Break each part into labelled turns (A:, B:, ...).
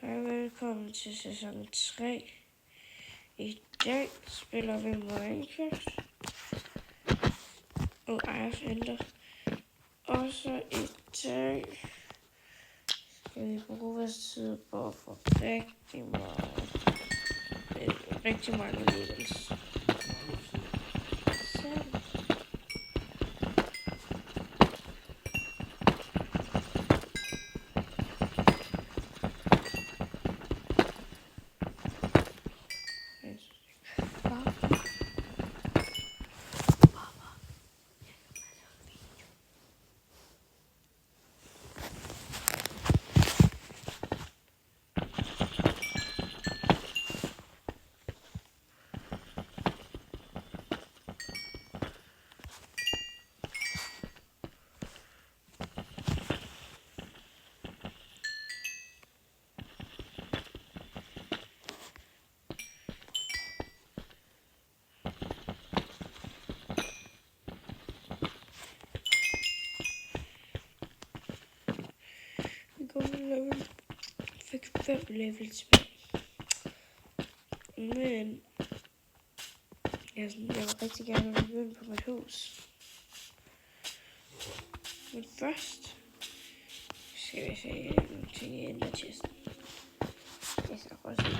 A: Hej, velkommen til sæson 3. I dag spiller vi Minecraft og Ice Ender. Også i dag skal vi bruge vores tid på at få rigtig mange levels. Fik 5 levels med. Men jeg vil rigtig gerne begynde på mit hus. Men først skal vi se nogle ting i enderchesten. Det skal også se.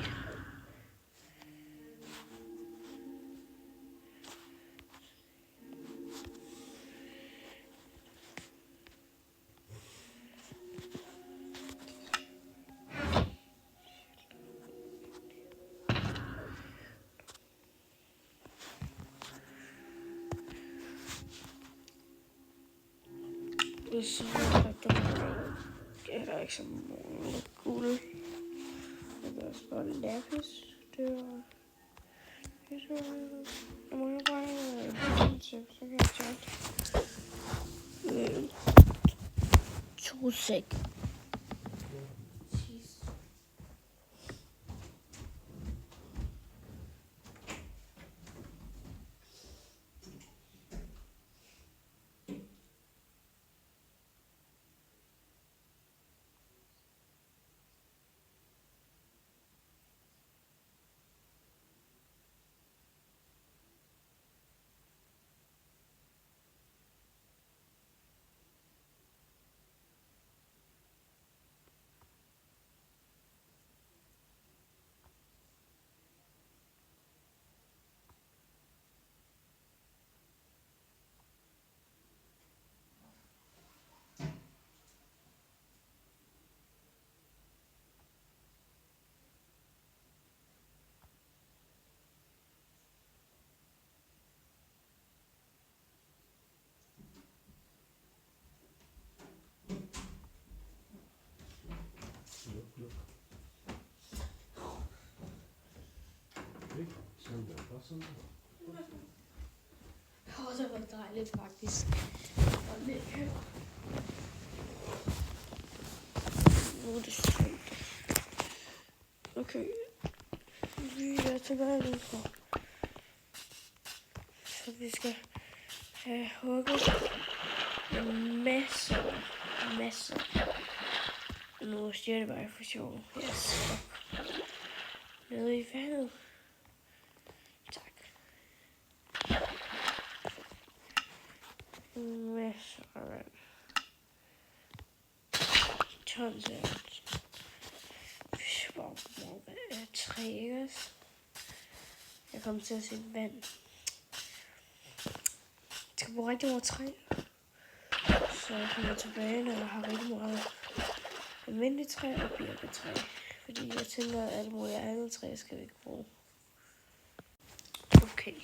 A: Så er der ikke så mange guld. Jeg kan også bare lapis. Jeg må bare så kan jeg tage 2 sæk. Det var dejligt faktisk. Nu er det sygt. Okay. Vi er tilbage nu for. Så vi skal have hugget masser. Nu siger det bare for sjov. Jeg er stuck nede i vandet. Tak. Masser af vand. Tons af vand. Træ, ikke også? Jeg kommer til at se vand. Jeg skal bruge rigtig meget træ. Så jeg kommer tilbage, når jeg har rigtig meget almindeligt træ og birketræ. Fordi jeg tænker, at alle mulige andre træ skal vi ikke bruge. Okay.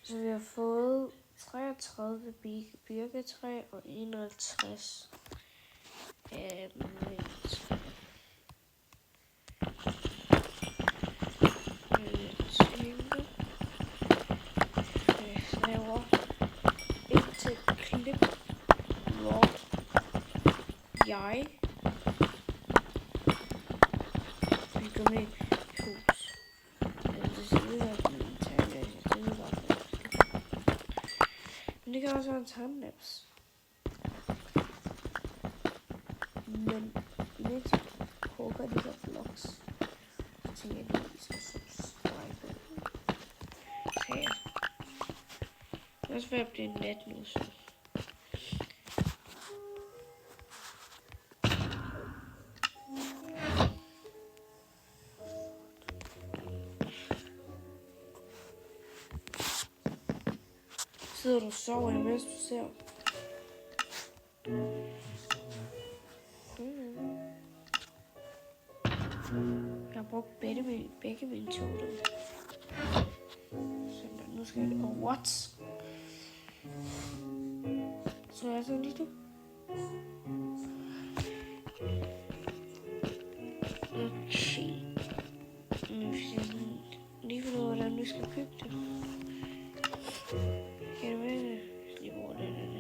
A: Så vi har fået 33 birketræ og 51 almindeligt. Jeg bygger mit hus. Det siger, at min men det kan også være en timelapse. Men mit også ved at blive nat nu, så. Sidder du og sover, imens du ser? Jeg har brugt begge mine totem. Så nu skal jeg... Oh, what? Så jeg sådan lige det. Okay. Nu skal jeg lige finde ud af, hvordan vi skal bygge det. Kan det være det? Lige bruge den her.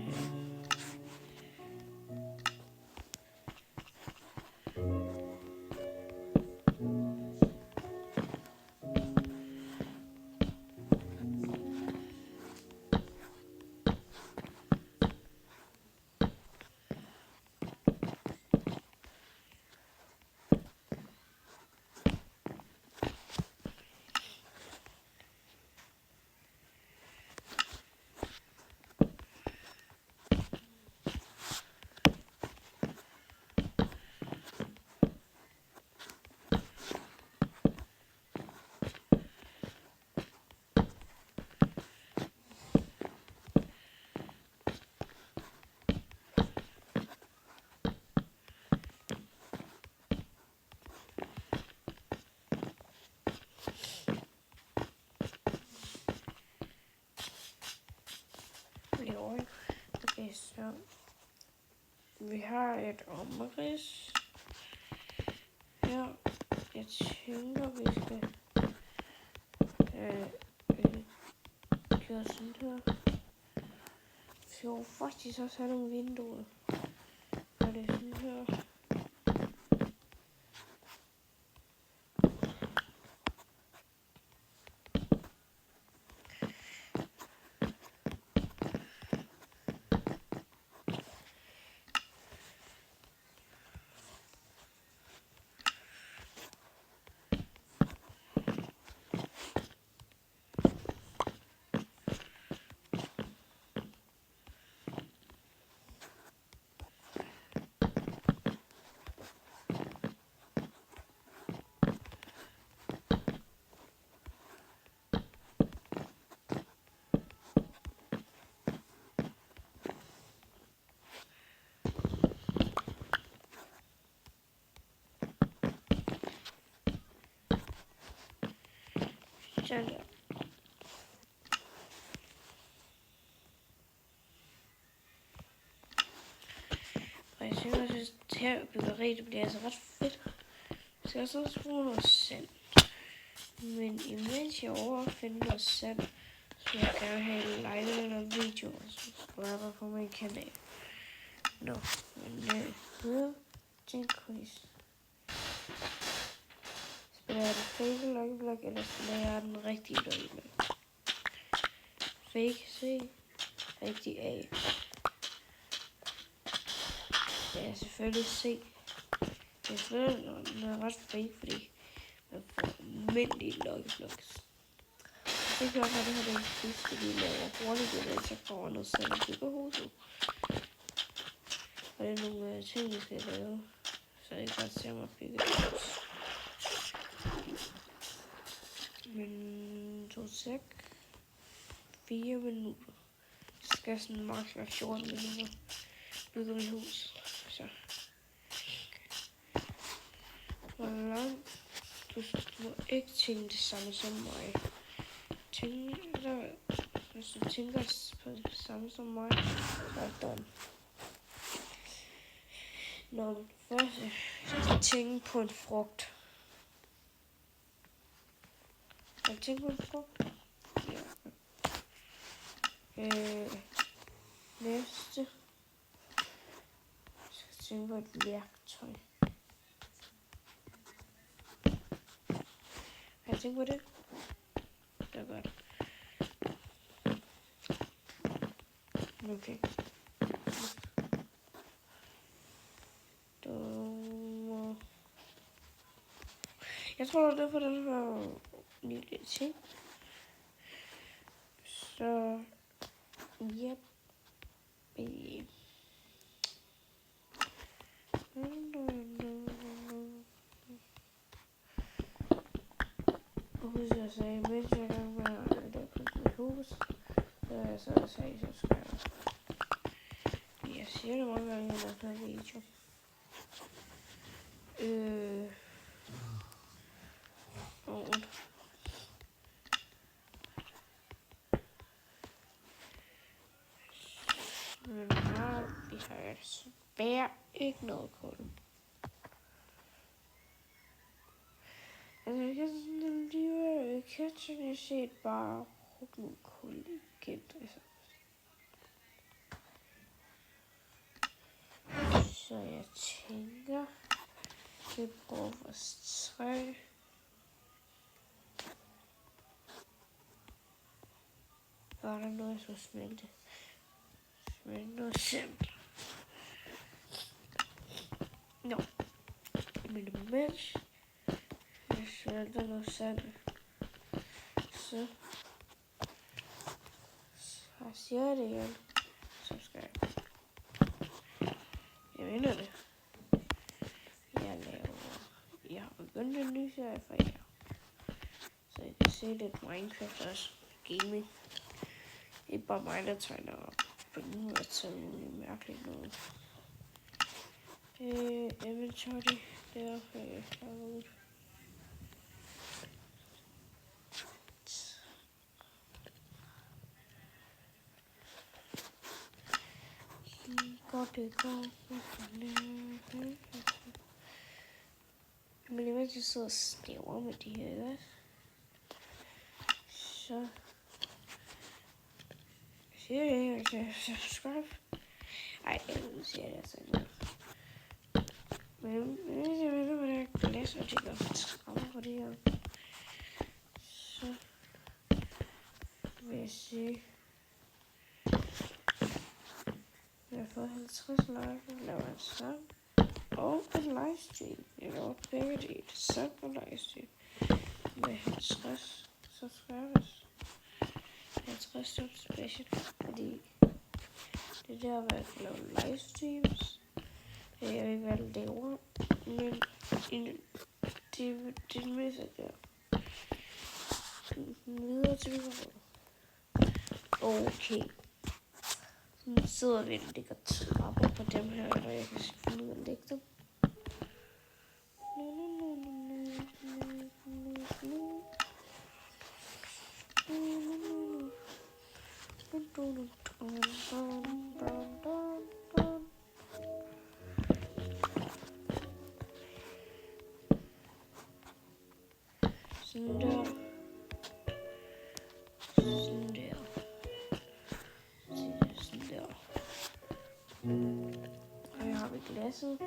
A: Okay, så vi har et omrids her. Jeg tænker, vi skal gøre sådan her. Så faktisk også have nogle vinduer. Og det er sådan her. Sådan der. Og jeg synes også, at det her byggeri, det bliver altså ret fedt. Jeg skal også bruge noget sand. Men imens jeg overfinder noget sand, så vil jeg gerne have live og videoer, som skriver på min kanal. Nå, men videre til quiz. Spiller jeg den fake Lucky Block, eller spiller jeg den rigtige Lucky Block? Fake C, rigtig A. Det er selvfølgelig C. Jeg føler, den er ret fake, fordi man får almindelige Lucky Blocks. Det gør, at det her er en quiz, fordi vi laver hurtigt, mens jeg får noget sand og bygger huset. Og det er nogle ting, vi skal lave, så jeg kan se mig bygge et hus. Men 4 minutter. Jeg skal sådan maks være 14 minutter. Bygge mit hus. Så. Hvor langt? Du må ikke tænke det samme som mig. Hvis du tænker på det samme som mig, så er det done. Når du først skal tænke på en frugt. Kan du tænke på en frugt? Ja. Næste. Jeg skal tænke på et værktøj. Kan jeg tænke på det? Det er godt. Okay. Jeg tror, det er for den her lille ting. Så Yep. Husk at sige, mens jeg er i gang med at lave mit hus, så er jeg så at sige, så skal jeg siger det mange gange i den her video. Men her, vi har desværre ikke noget kul. Altså, jeg kan sådan lige catchen, jeg set bare nogle kul igen, altså. Så jeg tænker, vi bruger vores træ. Var der noget, jeg skulle smelte? Smelte noget simpelt. Nå. Men imens jeg smelter noget sand, så siger jeg det igen. Subscribe. Jeg mener det. Jeg har begyndt en ny serie for jer. Så I kan se lidt Minecraft også. Gaming. Det er bare mig, der tegner op. Billeder og sådan noget mærkeligt noget. Inventory. Der herude. Det går. Men imens jeg sidder og stæver med de her, så siger jeg til subscribe. Ej, jeg vil sige det altså ikke. Men hvis jeg ved, hvad jeg kan læse, og det gør trammer på det her, så vil jeg sige, jeg har fået 50 likes, laver en sang og en livestream. Jeg laver begge dele, sang og livestream med 50 subscribers. 50 special, fordi det der, hvor jeg kan lave livestreams. Jeg ved ikke, hvad det laver, men det meste der. Videre til mikrofonen. Okay. Så sidder vi og lægger trapper på dem her, og jeg kan finde ud af at lægge dem. Sådan der. Sådan der. Sådan der. Og her har vi glasset.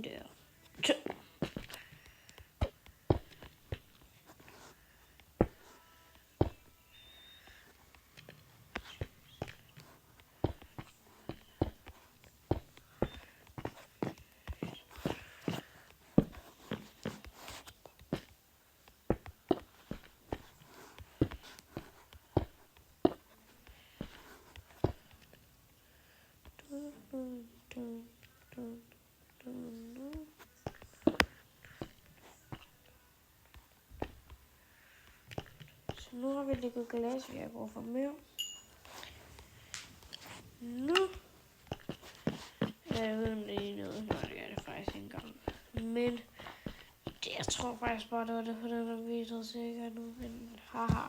A: Der. Så nu har vi lægget glas, vi har brug for mere. Nu jeg ved, om det er noget. Nej, det er det faktisk ikke engang. Men jeg tror faktisk bare, det var det for den her video, så jeg nu. Men haha.